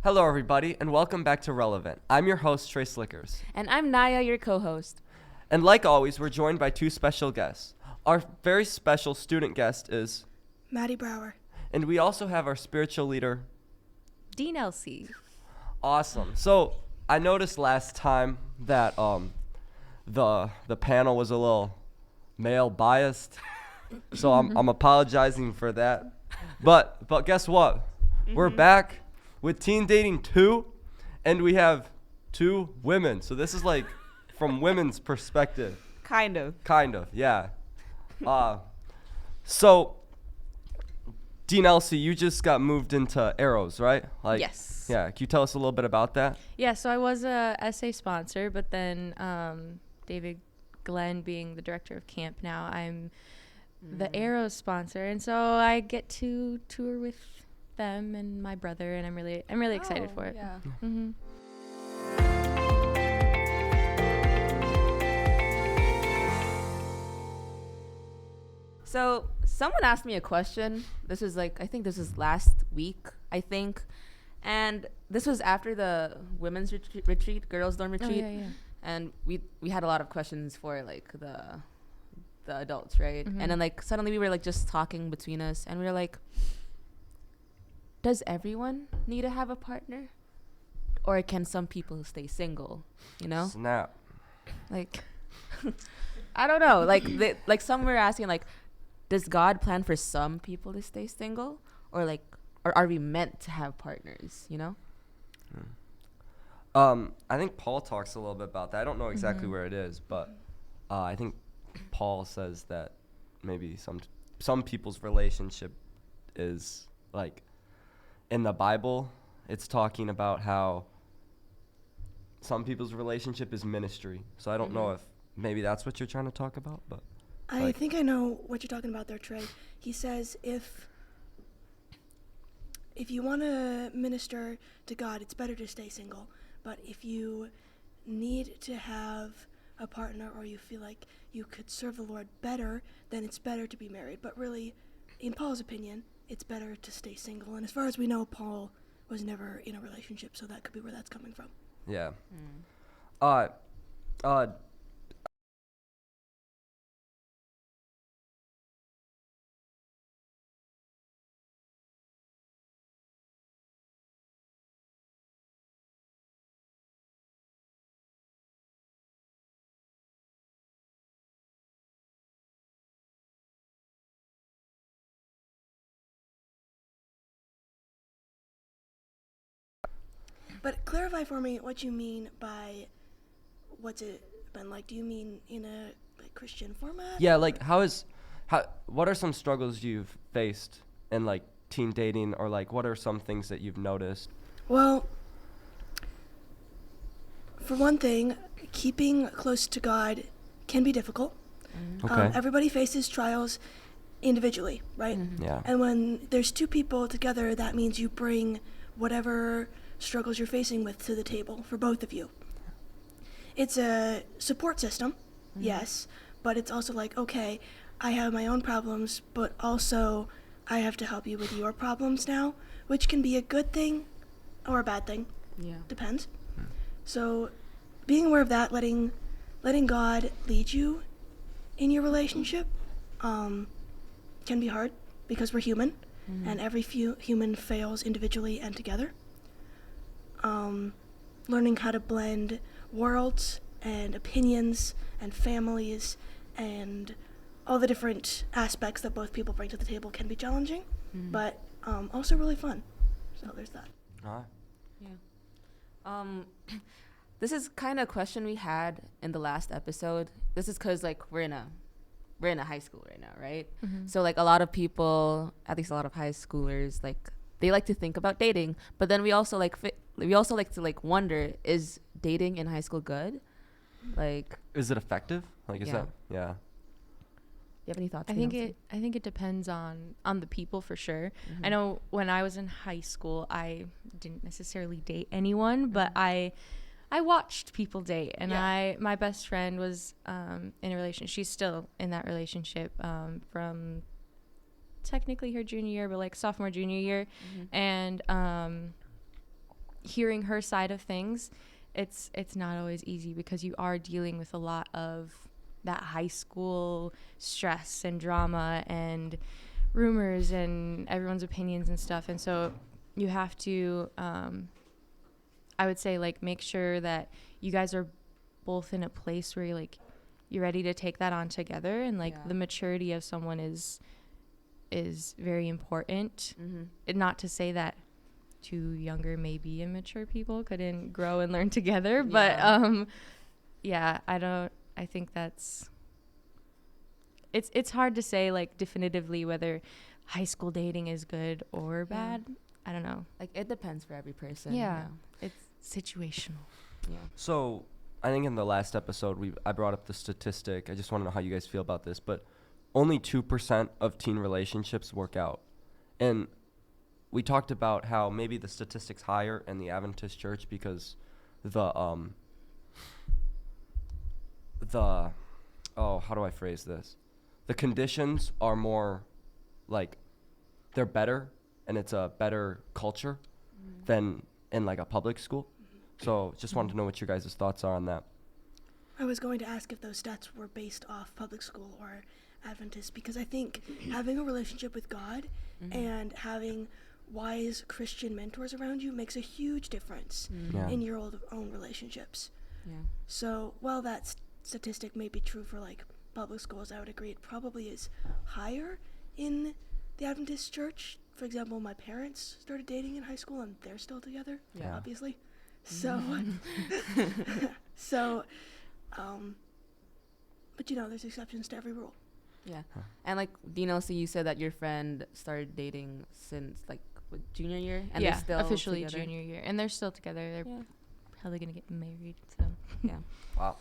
Hello, everybody, and welcome back to Relevant. I'm your host, Trey Slickers. And I'm Naya, your co-host. And like always, we're joined by two special guests. Our very special student guest is Maddie Brower. And we also have our spiritual leader, Dean Elsie. Awesome. So I noticed last time that the panel was a little male biased. So I'm apologizing for that. But guess what? We're back with Teen Dating 2, and we have two women. So this is like from women's perspective. Kind of, yeah. So Dean Elsie, you just got moved into Arrows, right? Yes. Yeah. Can you tell us a little bit about that? Yeah, so I was a essay sponsor, but then David Glenn being the director of camp now, I'm the Arrows sponsor, and so I get to tour with them and my brother, and I'm really excited for it. Yeah. Mm-hmm. So someone asked me a question. This is I think this was last week, and this was after the women's retreat, girls' dorm retreat. Oh, yeah. And we had a lot of questions for the adults, right? Mm-hmm. And then suddenly we were just talking between us, and we were like, does everyone need to have a partner, or can some people stay single? You know, Snap. I don't know. Some were asking does God plan for some people to stay single, or are we meant to have partners? You know. I think Paul talks a little bit about that. I don't know exactly where it is, but I think Paul says that maybe some people's relationship is in the Bible, it's talking about how some people's relationship is ministry. So I don't know if maybe that's what you're trying to talk about, but I think I know what you're talking about there, Trey. He says if you want to minister to God, it's better to stay single. But if you need to have a partner, or you feel like you could serve the Lord better, then it's better to be married. But really, in Paul's opinion, it's better to stay single. And as far as we know, Paul was never in a relationship, so that could be where that's coming from. yeah. But clarify for me what you mean by what's it been like. Do you mean in a Christian format? Yeah, what are some struggles you've faced in teen dating, or what are some things that you've noticed? Well, for one thing, keeping close to God can be difficult. Okay. Everybody faces trials individually, right? Yeah. And when there's two people together, that means you bring whatever struggles you're facing with to the table for both of you. It's a support system, yes, but it's also okay, I have my own problems, but also I have to help you with your problems now, which can be a good thing or a bad thing. Yeah. Depends. So being aware of that, letting God lead you in your relationship can be hard, because we're human, and every human fails individually and together. Learning how to blend worlds and opinions and families and all the different aspects that both people bring to the table can be challenging, but also really fun. So there's that. Yeah. This is kind of a question we had in the last episode. This is because we're in a high school right now, right? So a lot of people, at least a lot of high schoolers, they like to think about dating, but then we also like to wonder, is dating in high school good? Is it effective? Is Yeah. that? Yeah. You have any thoughts? I think it depends on the people for sure. I know when I was in high school, I didn't necessarily date anyone, but I watched people date, and my best friend was in a relationship. She's still in that relationship from technically her junior year, but sophomore, junior year, and hearing her side of things, it's not always easy because you are dealing with a lot of that high school stress and drama and rumors and everyone's opinions and stuff. And so you have to, I would say, like, make sure that you guys are both in a place where you're ready to take that on together, and the maturity of someone is very important. And not to say that two younger, maybe immature people couldn't grow and learn together, but I think that's it's hard to say like definitively whether high school dating is good or bad. I don't know. Like, it depends for every person. Yeah. It's situational. Yeah. So I think in the last episode I brought up the statistic. I just want to know how you guys feel about this, but only 2% of teen relationships work out. And we talked about how maybe the statistic's higher in the Adventist church because how do I phrase this? The conditions are more like they're better, and it's a better culture than in like a public school. So just wanted to know what your guys' thoughts are on that. I was going to ask if those stats were based off public school or Adventist, because I think having a relationship with God and having wise Christian mentors around you makes a huge difference in your own relationships. Yeah. So while that statistic may be true for like public schools, I would agree it probably is higher in the Adventist church. For example, my parents started dating in high school and they're still together, obviously. So, but there's exceptions to every rule. Yeah. And like, so you said that your friend started dating since like junior year, and they're still officially together? junior year, and they're still together. They're probably gonna get married. So Wow.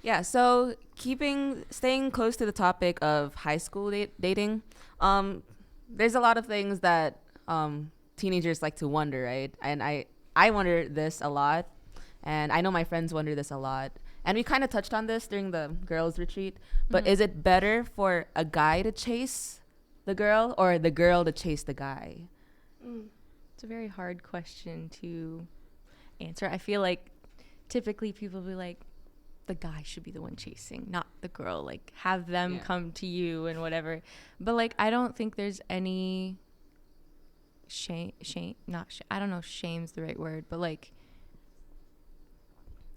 Yeah. So staying close to the topic of high school dating, there's a lot of things that teenagers like to wonder, right? And I wonder this a lot, and I know my friends wonder this a lot. And we kind of touched on this during the girls' retreat, but is it better for a guy to chase the girl or the girl to chase the guy? it's a very hard question to answer. I feel like typically people be like, the guy should be the one chasing, not the girl. Like, have them come to you and whatever. But like, I don't think there's any I don't know if shame's the right word, but like,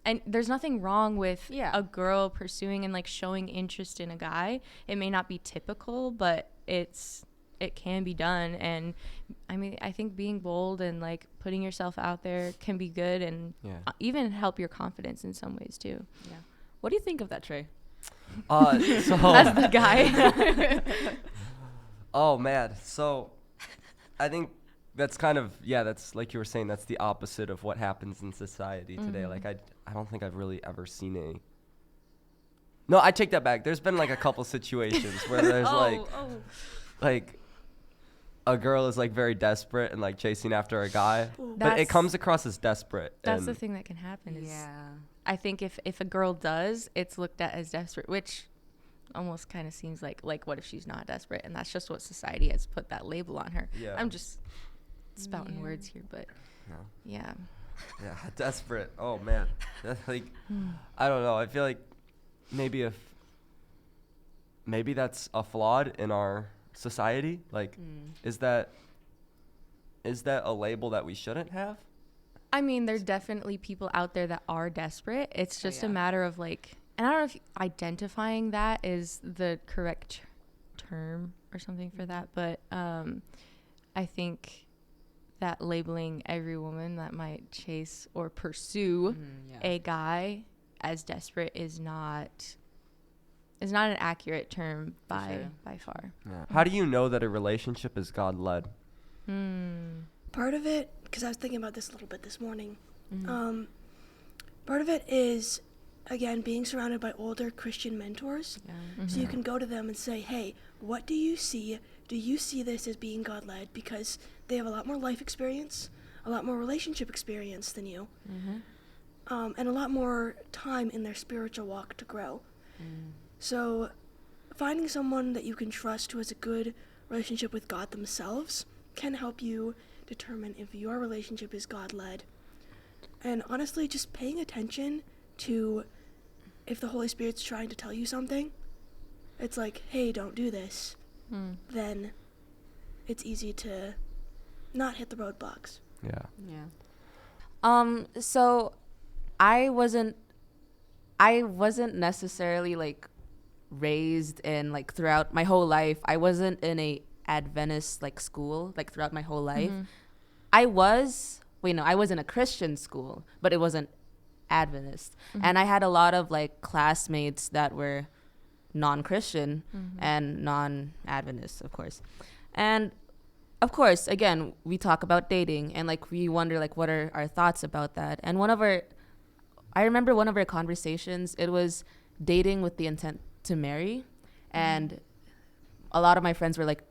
and there's nothing wrong with a girl pursuing and like showing interest in a guy. It may not be typical, but it can be done. And I mean, I think being bold and like putting yourself out there can be good, and even help your confidence in some ways too. Yeah. What do you think of that, Trey? So as the guy. Oh man. So I think that's kind of, that's like you were saying, that's the opposite of what happens in society today. Like I don't think I've really ever seen any. No, I take that back. There's been like a couple situations where there's like a girl is like very desperate and like chasing after a guy, but it comes across as desperate. That's the thing that can happen. I think if a girl does, it's looked at as desperate, which almost kind of seems like what if she's not desperate, and that's just what society has put that label on her. I'm just spouting words here, but desperate. Oh man. That's like I don't know, I feel like maybe that's a flawed in our society. Like is that a label that we shouldn't have? I mean, there's definitely people out there that are desperate. It's just a matter of like, and I don't know if identifying that is the correct term or something for that, but I think that labeling every woman that might chase or pursue a guy as desperate is not an accurate term by far. How do you know that a relationship is God-led? Part of it, because I was thinking about this a little bit this morning, part of it is, again, being surrounded by older Christian mentors. So you can go to them and say, hey, what do you see? Do you see this as being God-led? Because they have a lot more life experience, a lot more relationship experience than you, and a lot more time in their spiritual walk to grow. So finding someone that you can trust who has a good relationship with God themselves can help you determine if your relationship is God-led. And honestly, just paying attention to if the Holy Spirit's trying to tell you something, it's like, hey, don't do this, then it's easy to not hit the roadblocks. Yeah. So I wasn't necessarily like raised in like throughout my whole life. I wasn't in a Adventist like school like throughout my whole life. I was in a Christian school, but it wasn't Adventist. And I had a lot of like classmates that were non-Christian and non-Adventist, of course. And of course, again, we talk about dating and like we wonder like what are our thoughts about that. And I remember one of our conversations, it was dating with the intent to marry. And a lot of my friends were like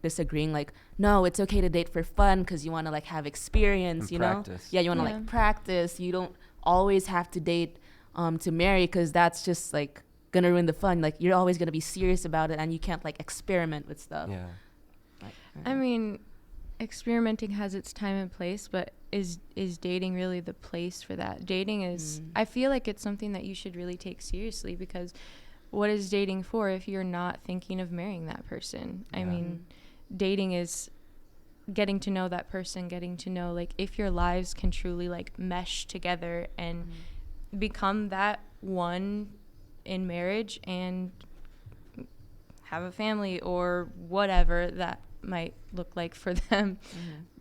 disagreeing, like, no, it's okay to date for fun because you want to like have experience, And you practice. know? Yeah, you want to like practice. You don't always have to date to marry because that's just like gonna ruin the fun. Like you're always gonna be serious about it and you can't like experiment with stuff. Yeah. I mean, experimenting has its time and place, but is dating really the place for that? Dating is, I feel like it's something that you should really take seriously, because what is dating for if you're not thinking of marrying that person? I mean, dating is getting to know that person, getting to know like if your lives can truly like mesh together and become that one in marriage and have a family or whatever that might look like for them.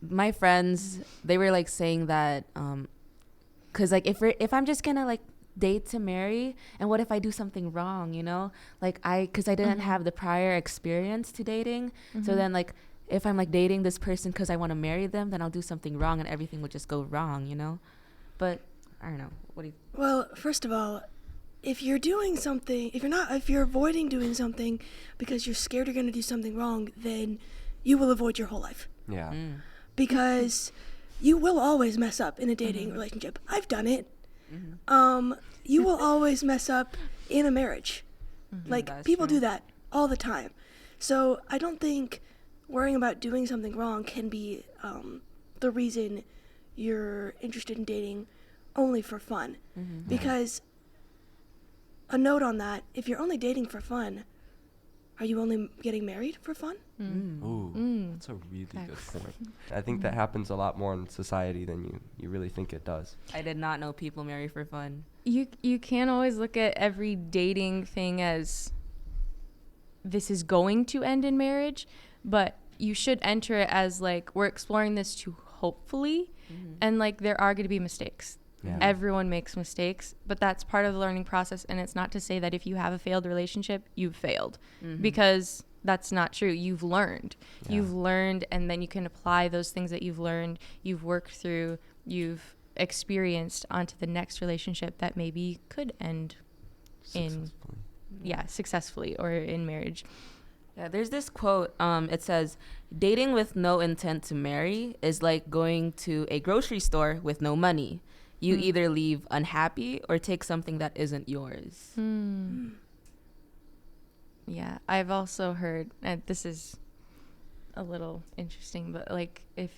My friends, they were like saying that because like if I'm just gonna like date to marry, and what if I do something wrong, you know, like because I didn't have the prior experience to dating, so then like if I'm like dating this person because I want to marry them, then I'll do something wrong and everything would just go wrong, you know. But I don't know, what do you Well, first of all, if you're avoiding doing something because you're scared you're going to do something wrong, then you will avoid your whole life. Yeah. Because you will always mess up in a dating relationship. I've done it. You will always mess up in a marriage. Like, That's people true. do that all the time. So I don't think worrying about doing something wrong can be the reason you're interested in dating only for fun. Because a note on that, if you're only dating for fun, are you only getting married for fun? Ooh, that's a really good point. I think that happens a lot more in society than you really think it does. I did not know people marry for fun. You can't always look at every dating thing as this is going to end in marriage, but you should enter it as like we're exploring this to hopefully, and like there are going to be mistakes. Yeah. Everyone makes mistakes, but that's part of the learning process. And it's not to say that if you have a failed relationship, you've failed, because that's not true. You've learned. Yeah. You've learned, and then you can apply those things that you've learned, you've worked through, you've experienced onto the next relationship that maybe could end successfully or in marriage. Yeah, there's this quote. It says, dating with no intent to marry is like going to a grocery store with no money. You either leave unhappy or take something that isn't yours. Yeah, I've also heard, and this is a little interesting, but like if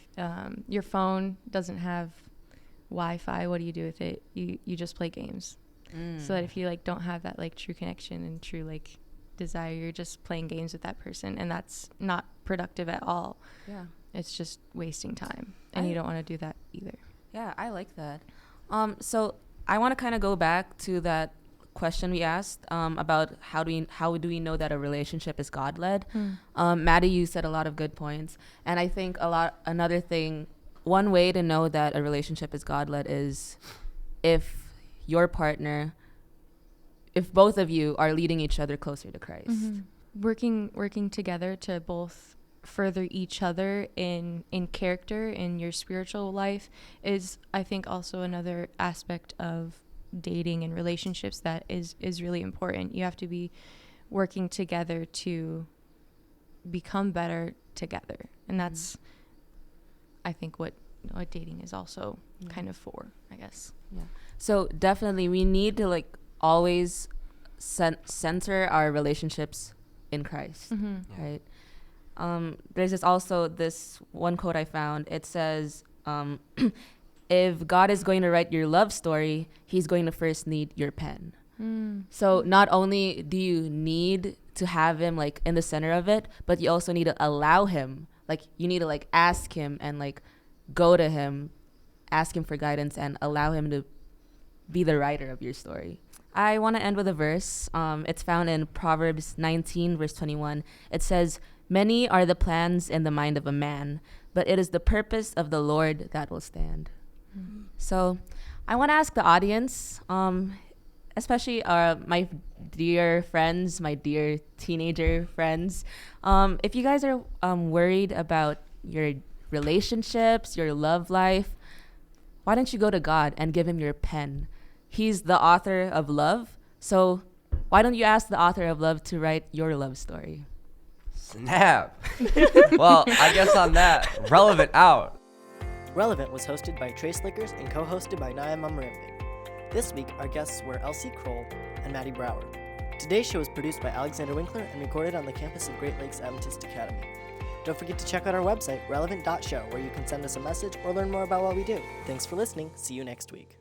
your phone doesn't have Wi-Fi, what do you do with it? You just play games. So that if you like don't have that like true connection and true like desire, you're just playing games with that person, and that's not productive at all. Yeah. It's just wasting time, and you don't want to do that either. Yeah, I like that. So I want to kind of go back to that question we asked about how do we know that a relationship is God-led. Maddie, you said a lot of good points, and I think one way to know that a relationship is God-led is if both of you are leading each other closer to Christ. Working together to both further each other in character in your spiritual life is, I think, also another aspect of dating and relationships that is really important. You have to be working together to become better together, and that's I think what dating is also kind of for, I guess. Yeah. So definitely we need to like always center our relationships in Christ, right? There's this one quote I found. It says, if God is going to write your love story, he's going to first need your pen. So not only do you need to have him like in the center of it, but you also need to allow him, like you need to like ask him and like go to him, ask him for guidance and allow him to be the writer of your story. I want to end with a verse. It's found in Proverbs 19 verse 21. It says, "Many are the plans in the mind of a man, but it is the purpose of the Lord that will stand." So I want to ask the audience, especially my dear friends, my dear teenager friends, if you guys are worried about your relationships, your love life, why don't you go to God and give him your pen? He's the author of love. So why don't you ask the author of love to write your love story? Snap. Well, I guess on that, Relevant out. Relevant was hosted by Trace Lickers and co-hosted by Naya Mamarimbi. This week, our guests were Elsie Kroll and Maddie Brower. Today's show was produced by Alexander Winkler and recorded on the campus of Great Lakes Adventist Academy. Don't forget to check out our website, relevant.show, where you can send us a message or learn more about what we do. Thanks for listening. See you next week.